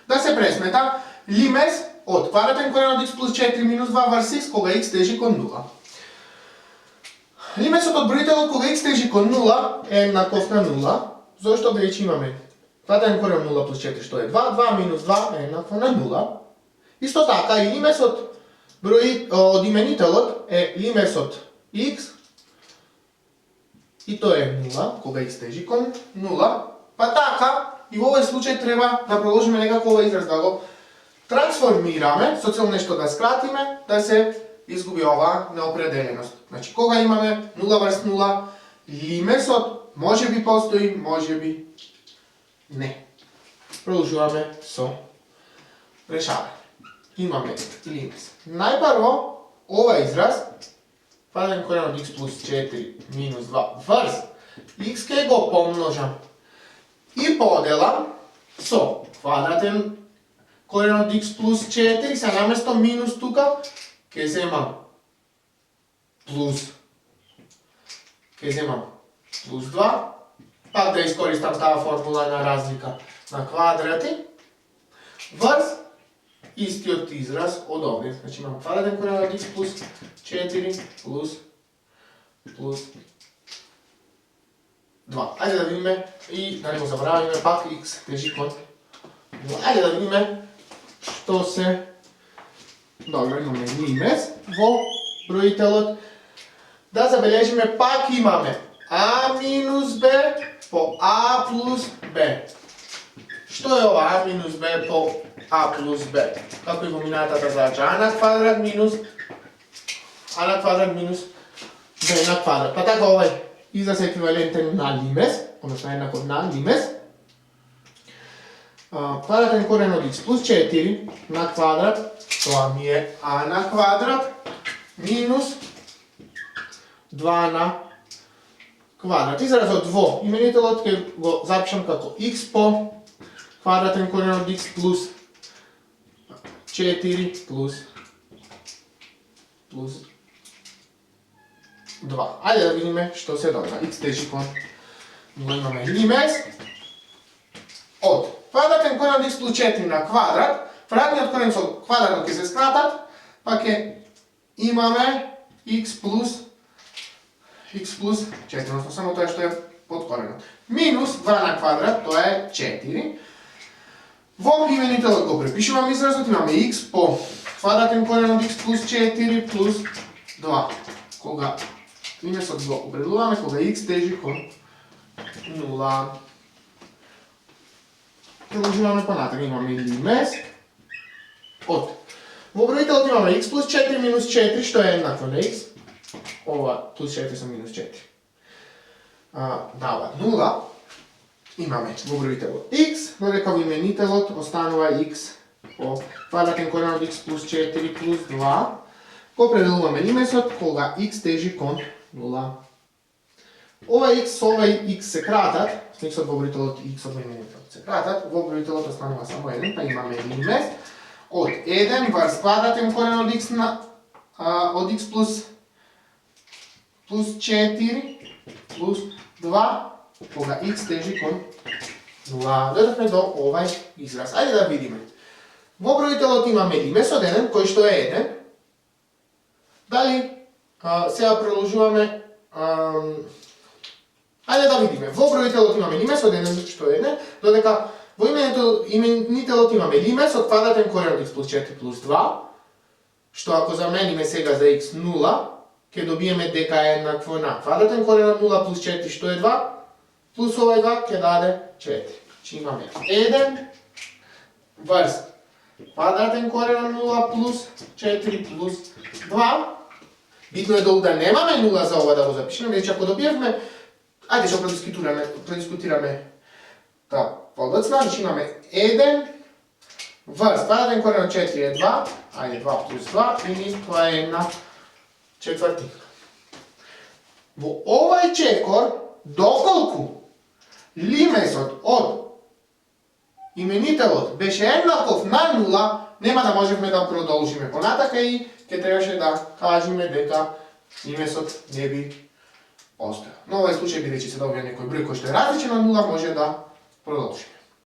Da se presmeta limes od kvadratni koren od x plus 4 minus 2 vrs x koga x teži kod 0. Limes od odbrojitelja koga x teži kod 0 je jednakov na 0, zašto već imamo kvadratni koren od 0 plus 4 što je 2, 2 minus 2 je jednako na 0. Isto tako i limes od imenitelja je limes od x i to je 0, koga x teži kod 0, pa tako i u ovoj slučaju treba da proložimo nekako ovaj izraz, da go transformirame, socijalno nešto da skratime, da se izgubi ova neopredeljenost. Znači, koga imamo 0 vrst 0, limes od može bi postoji, može bi ne. Продолжуваме со решавање. Имаме limes. Најпрво, ова израз, квадратен корен од x плюс 4 минус 2 врз x ке го помножам и поделам со квадратен корен од x плюс 4, се наместо минус тука, ке земам плюс 2, пак да искористам таа формула на разлика на квадрати, врз истиот израз од овде. Значи имам квадратен корен од x плюс 4 плюс 2. Ајде да видиме и да не го забораваме пак x тежи код 2. Ајде да видиме што се... Добро, имаме limes во бројителот. Да забележиме пак имаме a минус b по a плюс b. Што е ова a минус b по a плюс b? Како и во минатата задача, a на квадрат минус b на квадрат. Па така овај израз е еквивалентен на limes, односно еднаков на limes. Квадратен корен од x плюс 4 на квадрат, тоа ми е a на квадрат минус 2 на квадрат. Изразот во именителот ќе го запишам како x по квадратен корен од x плюс 4 плюс 2. Ајде да видиме што се добива. X тежи кон. Имаме limes од квадратен корен од x плюс 4 на квадрат. Фрагниот корен со квадратот ќе се скратат, па ќе имаме x плюс 4, односно само тоа што е под коренот. Минус 2 на квадрат, тоа е 4. Во именителот го препишуваме изразот, имаме x по квадратен корен од x плюс 4 плюс 2. Кога лимесот го определуваме, кога x тежи кон 0. Продолжуваме понатаму, имаме limes од... Во бројителот имаме x плюс 4 минус 4, што е еднакво на x. Ова плюс 4 со минус 4 дава 0. Имаме во бројителот x, додека во именителот останува x по квадратен корен од x плюс 4 плюс 2. Го определуваме лимесот кога x тежи кон 0. Ова x со овај x се кратат, x во бројителот и x во именителот се кратат, во бројителот останува само 1, па имаме лимес од 1 врз квадратен корен од x плюс 4 плюс 2, кога x тежи кон 0. Дојдовме до овај израз. Ајде да видиме. Во бројителот имаме limes од 1, кој што е 1. Дали сега продолжуваме... Ајде да видиме. Во бројителот имаме limes од 1, што е 1, додека во именителот имаме limes од квадратен корен од x плюс 4 плюс 2, што ако замениме сега за x 0, ќе добиеме дека е еднакво на квадратен корен од 0 плюс 4, што е 2, плюс овај 2 ќе даде 4. Че имаме 1 врз квадратен корен од 0 плюс 4 плюс 2. Битно е да немаме 0 за ова да го запишеме, бидејќи ако добиевме, ајде што продискутираме подоцна, значи имаме 1 врз квадратен корен од 4 е 2, ајде 2 плюс 2, или тоа е една четвртина. Во овај чекор, доколку лимесот од именителот беше еднаков на 0, нема да можеме да продолжиме понатака и ќе требаше да кажеме дека лимесот не би постојал. Но овај случај, бидејќи се добија некој број кој што е различен од 0, може да продолжиме.